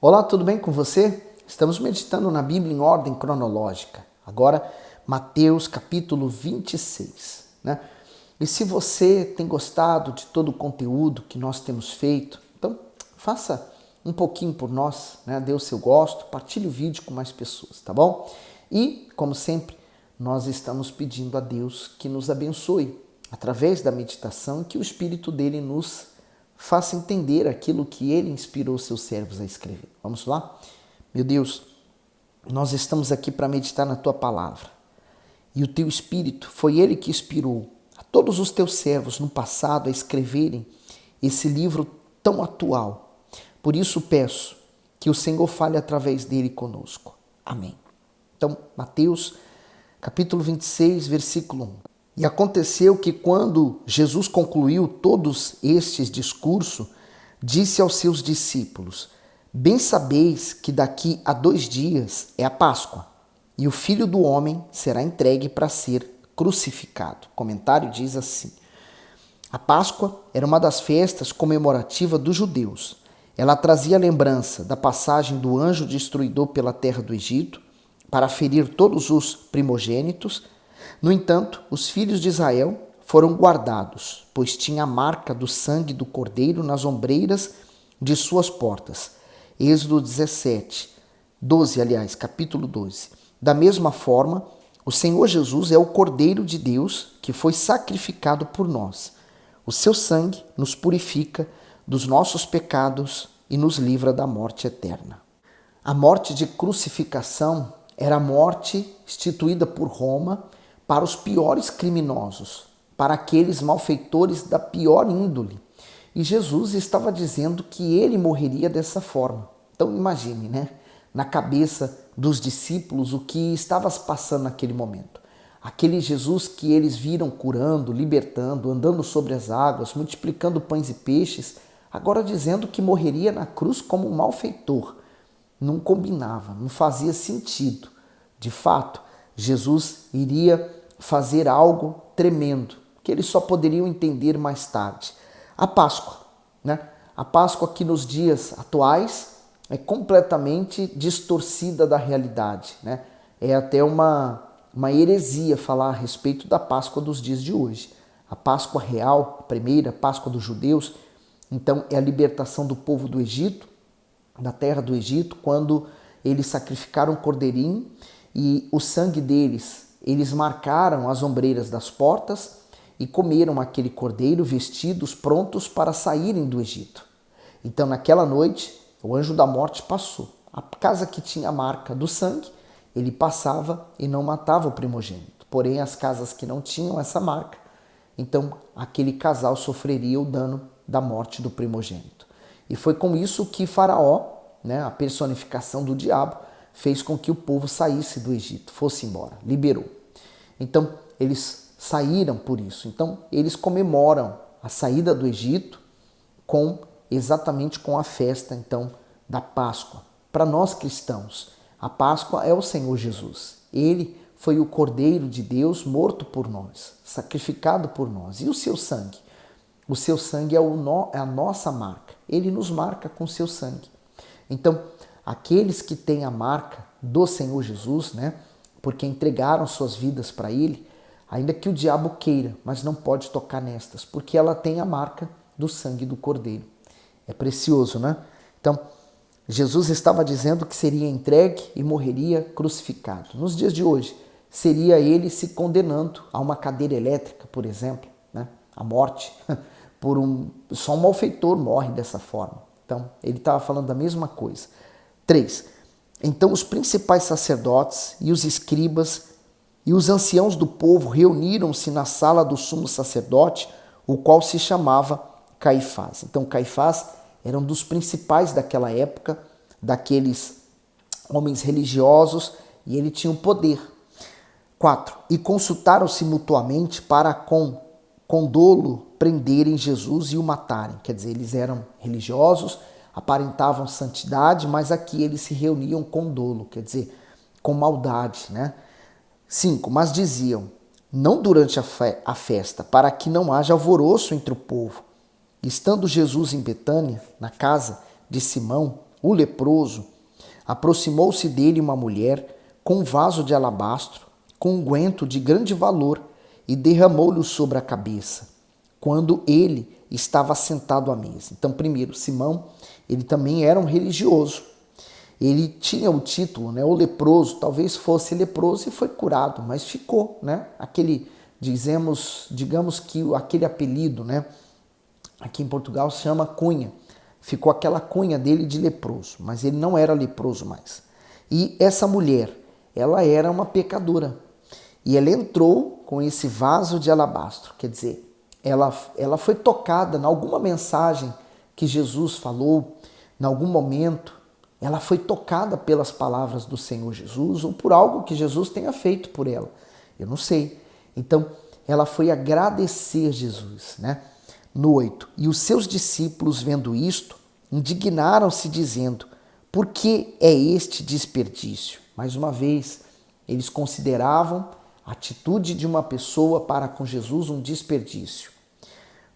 Olá, tudo bem com você? Estamos meditando na Bíblia em ordem cronológica. Agora, Mateus capítulo 26, né? E se você tem gostado de todo o conteúdo que nós temos feito, então faça um pouquinho por nós, né? Dê o seu gosto, partilhe o vídeo com mais pessoas, tá bom? E, como sempre, nós estamos pedindo a Deus que nos abençoe através da meditação e que o Espírito dele nos faça entender aquilo que ele inspirou seus servos a escrever. Vamos lá? Meu Deus, nós estamos aqui para meditar na tua palavra. E o teu Espírito foi ele que inspirou a todos os teus servos no passado a escreverem esse livro tão atual. Por isso peço que o Senhor fale através dele conosco. Amém. Então, Mateus capítulo 26, versículo 1. E aconteceu que quando Jesus concluiu todos estes discursos, disse aos seus discípulos: Bem sabeis que daqui a 2 dias é a Páscoa, e o Filho do Homem será entregue para ser crucificado. O comentário diz assim: a Páscoa era uma das festas comemorativas dos judeus. Ela trazia lembrança da passagem do anjo destruidor pela terra do Egito para ferir todos os primogênitos. No entanto, os filhos de Israel foram guardados, pois tinha a marca do sangue do cordeiro nas ombreiras de suas portas. Êxodo 12, capítulo 12. Da mesma forma, o Senhor Jesus é o Cordeiro de Deus que foi sacrificado por nós. O seu sangue nos purifica dos nossos pecados e nos livra da morte eterna. A morte de crucificação era a morte instituída por Roma para os piores criminosos, para aqueles malfeitores da pior índole. E Jesus estava dizendo que ele morreria dessa forma. Então imagine, né? Na cabeça dos discípulos o que estava se passando naquele momento. Aquele Jesus que eles viram curando, libertando, andando sobre as águas, multiplicando pães e peixes, agora dizendo que morreria na cruz como um malfeitor. Não combinava, não fazia sentido. De fato, Jesus iria fazer algo tremendo, que eles só poderiam entender mais tarde. A Páscoa, né? A Páscoa aqui nos dias atuais é completamente distorcida da realidade, né? É até uma heresia falar a respeito da Páscoa dos dias de hoje. A Páscoa real, a primeira Páscoa dos judeus, então é a libertação do povo do Egito, da terra do Egito, quando eles sacrificaram um cordeirinho e o sangue deles, eles marcaram as ombreiras das portas e comeram aquele cordeiro vestidos, prontos para saírem do Egito. Então naquela noite o anjo da morte passou. A casa que tinha a marca do sangue, ele passava e não matava o primogênito. Porém as casas que não tinham essa marca, então aquele casal sofreria o dano da morte do primogênito. E foi com isso que Faraó, né, a personificação do diabo, fez com que o povo saísse do Egito, fosse embora, liberou. Então, eles saíram por isso. Então, eles comemoram a saída do Egito exatamente com a festa, então, da Páscoa. Para nós cristãos, a Páscoa é o Senhor Jesus. Ele foi o Cordeiro de Deus morto por nós, sacrificado por nós. E o seu sangue? O seu sangue é a nossa marca. Ele nos marca com o seu sangue. Então, aqueles que têm a marca do Senhor Jesus, né, porque entregaram suas vidas para ele, ainda que o diabo queira, mas não pode tocar nestas, porque ela tem a marca do sangue do Cordeiro. É precioso, né? Então, Jesus estava dizendo que seria entregue e morreria crucificado. Nos dias de hoje, seria ele se condenando a uma cadeira elétrica, por exemplo, né? A morte. Só um malfeitor morre dessa forma. Então, ele estava falando da mesma coisa. 3. Então os principais sacerdotes e os escribas e os anciãos do povo reuniram-se na sala do sumo sacerdote, o qual se chamava Caifás. Então Caifás era um dos principais daquela época, daqueles homens religiosos, e ele tinha o poder. 4. E consultaram-se mutuamente para com dolo prenderem Jesus e o matarem. Quer dizer, eles eram religiosos, aparentavam santidade, mas aqui eles se reuniam com dolo, quer dizer, com maldade, né? 5. Mas diziam, não durante a festa, para que não haja alvoroço entre o povo. Estando Jesus em Betânia, na casa de Simão, o leproso, aproximou-se dele uma mulher com um vaso de alabastro, com unguento de grande valor, e derramou-lhe sobre a cabeça, quando ele estava sentado à mesa. Então, primeiro, Simão, ele também era um religioso. Ele tinha o título, né, o leproso, talvez fosse leproso e foi curado, mas ficou, né, digamos que aquele apelido, né, aqui em Portugal se chama cunha. Ficou aquela cunha dele de leproso, mas ele não era leproso mais. E essa mulher, ela era uma pecadora. E ela entrou com esse vaso de alabastro, quer dizer, ela foi tocada em alguma mensagem que Jesus falou, em algum momento, ela foi tocada pelas palavras do Senhor Jesus ou por algo que Jesus tenha feito por ela. Eu não sei. Então, ela foi agradecer Jesus, né? No 8. E os seus discípulos, vendo isto, indignaram-se, dizendo: por que é este desperdício? Mais uma vez, eles consideravam a atitude de uma pessoa para com Jesus um desperdício.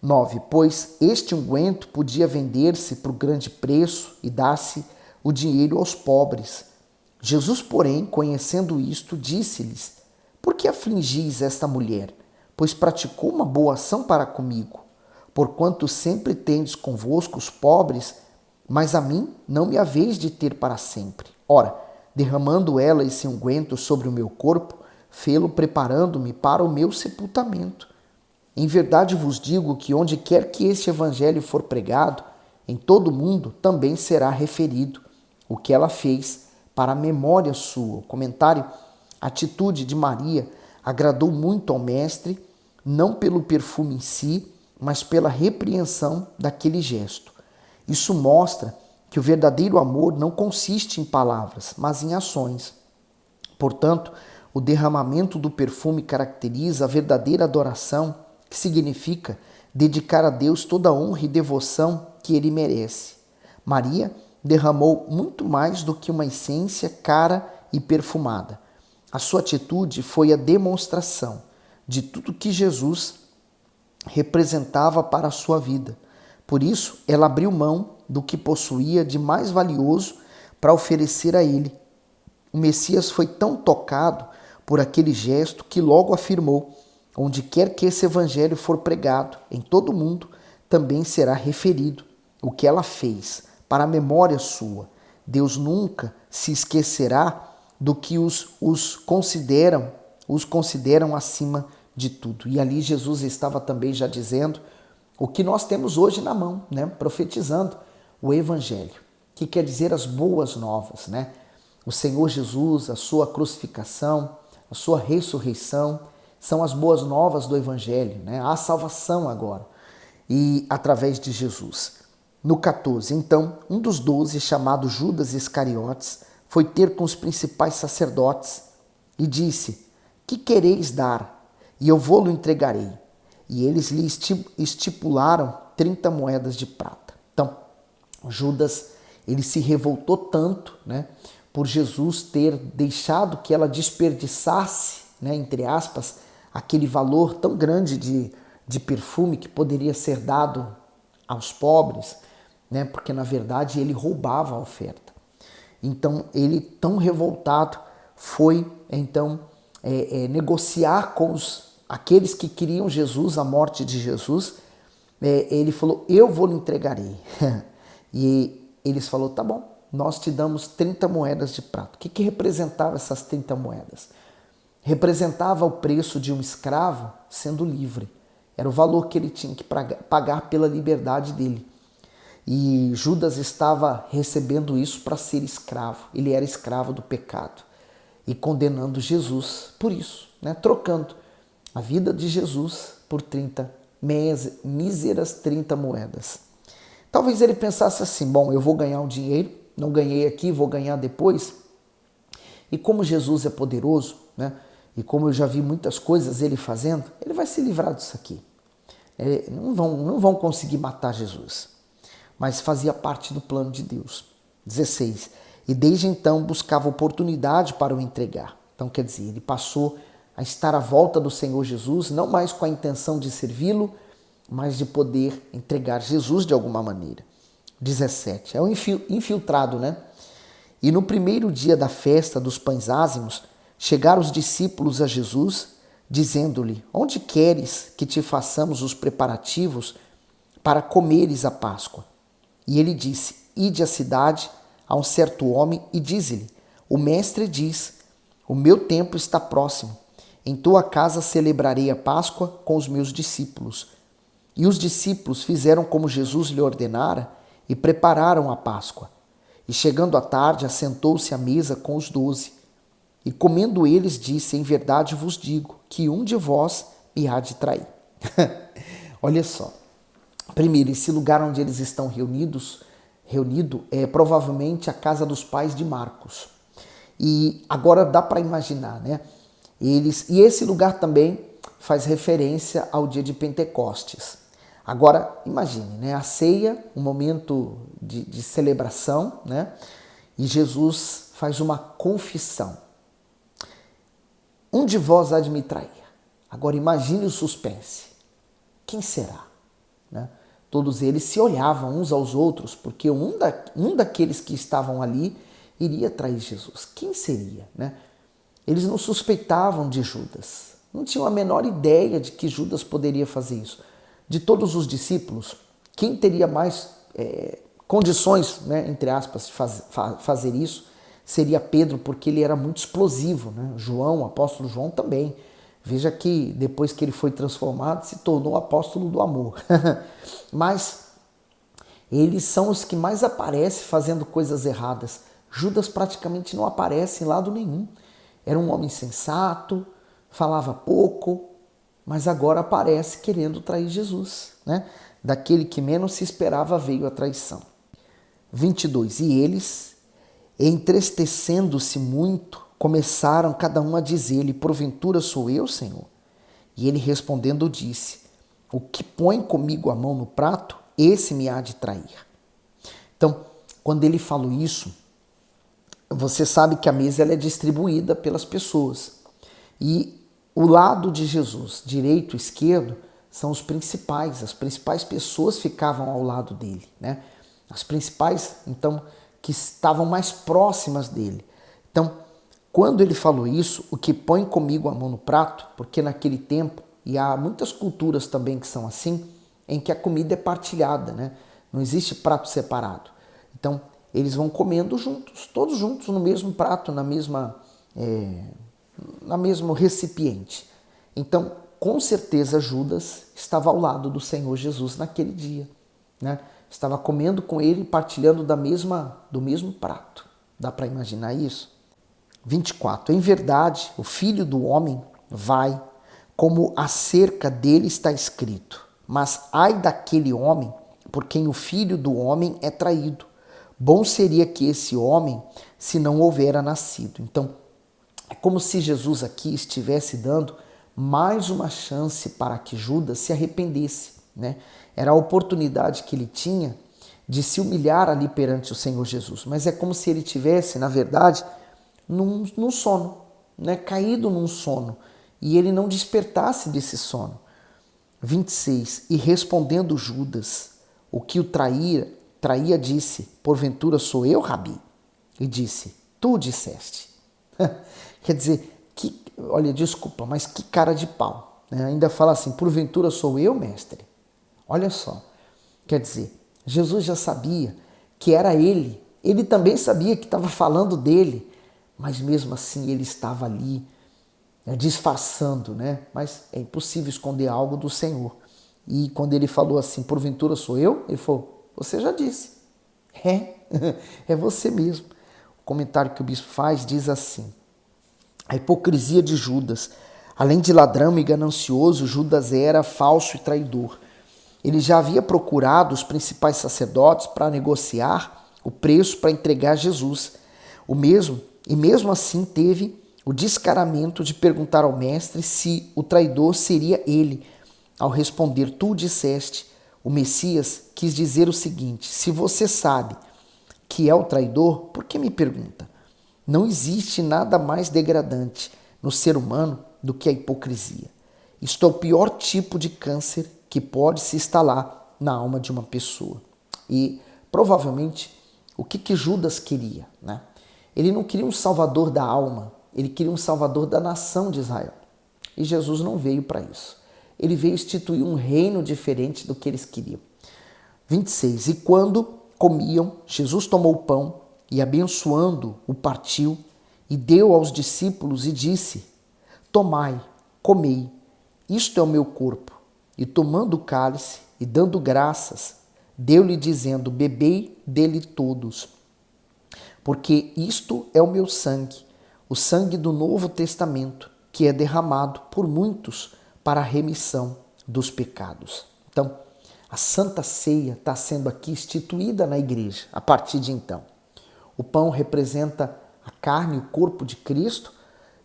9. Pois este unguento podia vender-se por grande preço e dar-se o dinheiro aos pobres. Jesus, porém, conhecendo isto, disse-lhes: por que afligis esta mulher? Pois praticou uma boa ação para comigo. Porquanto sempre tendes convosco os pobres, mas a mim não me haveis de ter para sempre. Ora, derramando ela esse unguento sobre o meu corpo, fê-lo preparando-me para o meu sepultamento. Em verdade vos digo que onde quer que este evangelho for pregado, em todo o mundo também será referido o que ela fez para a memória sua. O comentário: a atitude de Maria agradou muito ao mestre, não pelo perfume em si, mas pela repreensão daquele gesto. Isso mostra que o verdadeiro amor não consiste em palavras, mas em ações. Portanto, o derramamento do perfume caracteriza a verdadeira adoração, que significa dedicar a Deus toda a honra e devoção que ele merece. Maria derramou muito mais do que uma essência cara e perfumada. A sua atitude foi a demonstração de tudo que Jesus representava para a sua vida. Por isso, ela abriu mão do que possuía de mais valioso para oferecer a ele. O Messias foi tão tocado por aquele gesto que logo afirmou: onde quer que esse evangelho for pregado, em todo o mundo, também será referido o que ela fez, para a memória sua. Deus nunca se esquecerá do que os consideram acima de tudo. E ali Jesus estava também já dizendo o que nós temos hoje na mão, né? Profetizando o evangelho, que quer dizer as boas novas, né? O Senhor Jesus, a sua crucificação, a sua ressurreição, são as boas novas do evangelho, né? Há salvação agora, e através de Jesus. No 14, então, um dos 12, chamado Judas Iscariotes, foi ter com os principais sacerdotes e disse: que quereis dar? E eu vou-lo entregarei. E eles lhe estipularam 30 moedas de prata. Então, Judas, ele se revoltou tanto, né, por Jesus ter deixado que ela desperdiçasse, né, entre aspas, aquele valor tão grande de perfume que poderia ser dado aos pobres, né, porque na verdade ele roubava a oferta. Então ele, tão revoltado, foi então negociar com aqueles que queriam Jesus, a morte de Jesus. Ele falou: eu vou lhe entregarei. E eles falaram: tá bom, nós te damos 30 moedas de prata. O que representava essas 30 moedas? Representava o preço de um escravo sendo livre. Era o valor que ele tinha que pagar pela liberdade dele. E Judas estava recebendo isso para ser escravo. Ele era escravo do pecado. E condenando Jesus por isso, né? Trocando a vida de Jesus por 30 míseras 30 moedas. Talvez ele pensasse assim: bom, eu vou ganhar um dinheiro, não ganhei aqui, vou ganhar depois. E como Jesus é poderoso, né? E como eu já vi muitas coisas ele fazendo, ele vai se livrar disso aqui. Não vão conseguir matar Jesus. Mas fazia parte do plano de Deus. 16. E desde então buscava oportunidade para o entregar. Então, quer dizer, ele passou a estar à volta do Senhor Jesus, não mais com a intenção de servi-lo, mas de poder entregar Jesus de alguma maneira. 17. É o infiltrado, né? E no primeiro dia da festa dos pães ázimos, chegaram os discípulos a Jesus, dizendo-lhe: Onde queres que te façamos os preparativos para comeres a Páscoa? E ele disse: Ide à cidade a um certo homem e dize-lhe: O mestre diz: O meu tempo está próximo. Em tua casa celebrarei a Páscoa com os meus discípulos. E os discípulos fizeram como Jesus lhe ordenara e prepararam a Páscoa. E chegando à tarde, assentou-se à mesa com os 12. E comendo eles, disse: Em verdade vos digo que um de vós me há de trair. Olha só. Primeiro, esse lugar onde eles estão reunido é provavelmente a casa dos pais de Marcos. E agora dá para imaginar, né? E esse lugar também faz referência ao dia de Pentecostes. Agora, imagine, né? A ceia, um momento de celebração, né? E Jesus faz uma confissão. Um de vós há de me trair. Agora, imagine o suspense. Quem será? Né? Todos eles se olhavam uns aos outros, porque um daqueles que estavam ali iria trair Jesus. Quem seria? Né? Eles não suspeitavam de Judas. Não tinham a menor ideia de que Judas poderia fazer isso. De todos os discípulos, quem teria mais condições, né, entre aspas, de fazer isso, seria Pedro, porque ele era muito explosivo. Né? João, o apóstolo João também. Veja que depois que ele foi transformado, se tornou apóstolo do amor. Mas eles são os que mais aparecem fazendo coisas erradas. Judas praticamente não aparece em lado nenhum. Era um homem sensato, falava pouco, mas agora aparece querendo trair Jesus. Né? Daquele que menos se esperava veio a traição. 22. E eles, entristecendo-se muito, começaram cada um a dizer-lhe: Porventura sou eu, Senhor? E ele respondendo disse: O que põe comigo a mão no prato, esse me há de trair. Então, quando ele falou isso, você sabe que a mesa ela é distribuída pelas pessoas. E o lado de Jesus, direito e esquerdo, são os principais. As principais pessoas ficavam ao lado dele, né? As principais, então, que estavam mais próximas dele. Então, quando ele falou isso, o que põe comigo a mão no prato, porque naquele tempo, e há muitas culturas também que são assim, em que a comida é partilhada, né? Não existe prato separado. Então, eles vão comendo juntos, todos juntos no mesmo prato, na mesmo recipiente. Então, com certeza, Judas estava ao lado do Senhor Jesus naquele dia, né? Estava comendo com ele, partilhando do mesmo prato. Dá para imaginar isso? 24. Em verdade, o Filho do Homem vai, como acerca dele está escrito. Mas ai daquele homem, por quem o Filho do Homem é traído. Bom seria que esse homem, se não houvera nascido. Então, é como se Jesus aqui estivesse dando mais uma chance para que Judas se arrependesse, né? Era a oportunidade que ele tinha de se humilhar ali perante o Senhor Jesus. Mas é como se ele tivesse, na verdade, num sono, né? Caído num sono. E ele não despertasse desse sono. 26. E respondendo Judas, o que o traía, disse: Porventura sou eu, Rabi? E disse: Tu disseste. Quer dizer, olha, desculpa, mas que cara de pau. Né? Ainda fala assim: Porventura sou eu, mestre? Olha só. Quer dizer, Jesus já sabia que era ele. Ele também sabia que estava falando dele. Mas mesmo assim ele estava ali, disfarçando, né? Mas é impossível esconder algo do Senhor. E quando ele falou assim: Porventura sou eu? Ele falou: Você já disse. É você mesmo. O comentário que o bispo faz diz assim: a hipocrisia de Judas. Além de ladrão e ganancioso, Judas era falso e traidor. Ele já havia procurado os principais sacerdotes para negociar o preço para entregar Jesus. E mesmo assim teve o descaramento de perguntar ao mestre se o traidor seria ele. Ao responder: Tu disseste, o Messias quis dizer o seguinte: se você sabe que é o traidor, por que me pergunta? Não existe nada mais degradante no ser humano do que a hipocrisia. Isto é o pior tipo de câncer que pode se instalar na alma de uma pessoa. E Provavelmente, o que Judas queria, né? Ele não queria um salvador da alma, ele queria um salvador da nação de Israel. E Jesus não veio para isso. Ele veio instituir um reino diferente do que eles queriam. 26. E quando comiam, Jesus tomou o pão e, abençoando, o partiu e deu aos discípulos e disse: Tomai, comei, isto é o meu corpo. E tomando o cálice e dando graças, deu-lhe dizendo: Bebei dele todos, porque isto é o meu sangue, o sangue do Novo Testamento, que é derramado por muitos para a remissão dos pecados. Então, a Santa Ceia está sendo aqui instituída na igreja a partir de então. O pão representa a carne e o corpo de Cristo,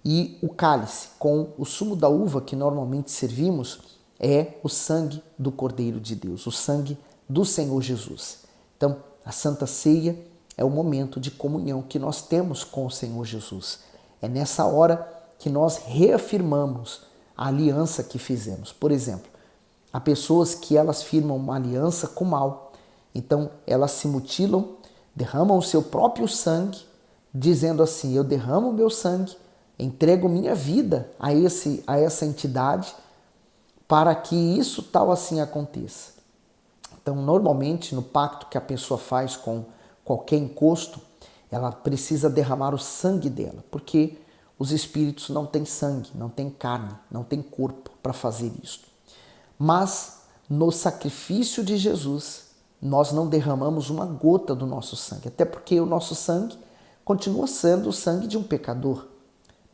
e o cálice com o sumo da uva que normalmente servimos é o sangue do Cordeiro de Deus, o sangue do Senhor Jesus. Então, a Santa Ceia é o momento de comunhão que nós temos com o Senhor Jesus. É nessa hora que nós reafirmamos a aliança que fizemos. Por exemplo, há pessoas que elas firmam uma aliança com o mal. Então, elas se mutilam, derramam o seu próprio sangue, dizendo assim: eu derramo o meu sangue, entrego minha vida a essa entidade para que isso tal assim aconteça. Então, normalmente, no pacto que a pessoa faz com qualquer encosto, ela precisa derramar o sangue dela, porque os espíritos não têm sangue, não têm carne, não têm corpo para fazer isso. Mas no sacrifício de Jesus, nós não derramamos uma gota do nosso sangue, até porque o nosso sangue continua sendo o sangue de um pecador,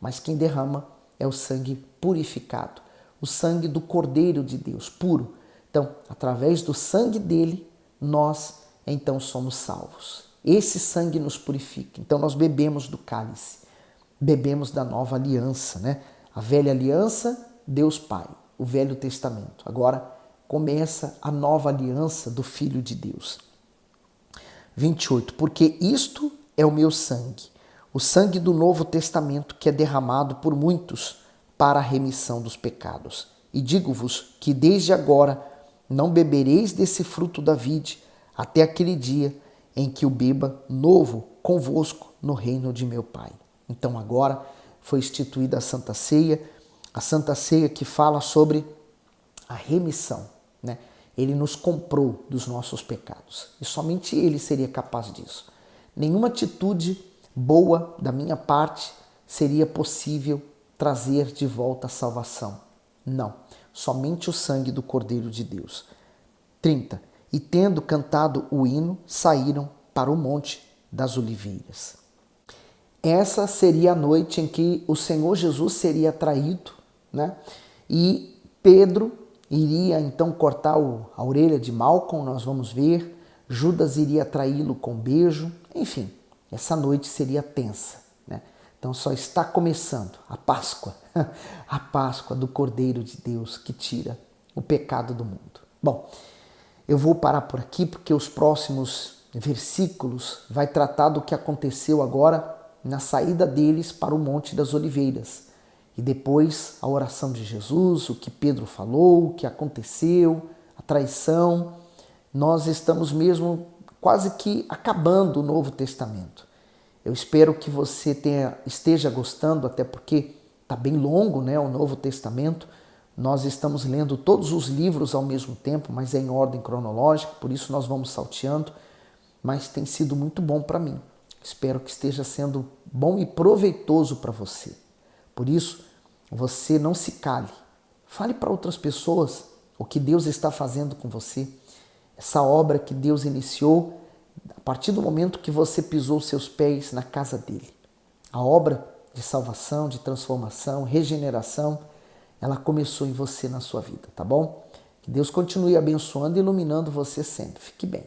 mas quem derrama é o sangue purificado, o sangue do Cordeiro de Deus, puro. Então, através do sangue dele, nós então somos salvos. Esse sangue nos purifica. Então, nós bebemos do cálice, bebemos da nova aliança, né? A velha aliança, Deus Pai, o Velho Testamento. Agora começa a nova aliança do Filho de Deus. 28. Porque isto é o meu sangue, o sangue do Novo Testamento, que é derramado por muitos para a remissão dos pecados. E digo-vos que desde agora não bebereis desse fruto da vide, até aquele dia em que o beba novo convosco no reino de meu Pai. Então agora foi instituída a Santa Ceia que fala sobre a remissão, né? Ele nos comprou dos nossos pecados e somente Ele seria capaz disso. Nenhuma atitude boa da minha parte seria possível trazer de volta a salvação. Não, somente o sangue do Cordeiro de Deus. 30. E tendo cantado o hino, saíram para o Monte das Oliveiras. Essa seria a noite em que o Senhor Jesus seria traído, né? E Pedro iria então cortar a orelha de Malcom, nós vamos ver. Judas iria traí-lo com beijo. Enfim, essa noite seria tensa, né? Então só está começando a Páscoa, a Páscoa do Cordeiro de Deus que tira o pecado do mundo. Bom, eu vou parar por aqui porque os próximos versículos vai tratar do que aconteceu agora na saída deles para o Monte das Oliveiras. E depois a oração de Jesus, o que Pedro falou, o que aconteceu, a traição. Nós estamos mesmo quase que acabando o Novo Testamento. Eu espero que você esteja gostando, até porque está bem longo, né, o Novo Testamento. Nós estamos lendo todos os livros ao mesmo tempo, mas é em ordem cronológica, por isso nós vamos salteando. Mas tem sido muito bom para mim. Espero que esteja sendo bom e proveitoso para você. Por isso, você não se cale. Fale para outras pessoas o que Deus está fazendo com você. Essa obra que Deus iniciou a partir do momento que você pisou seus pés na casa dele. A obra de salvação, de transformação, regeneração, ela começou em você, na sua vida, tá bom? Que Deus continue abençoando e iluminando você sempre. Fique bem.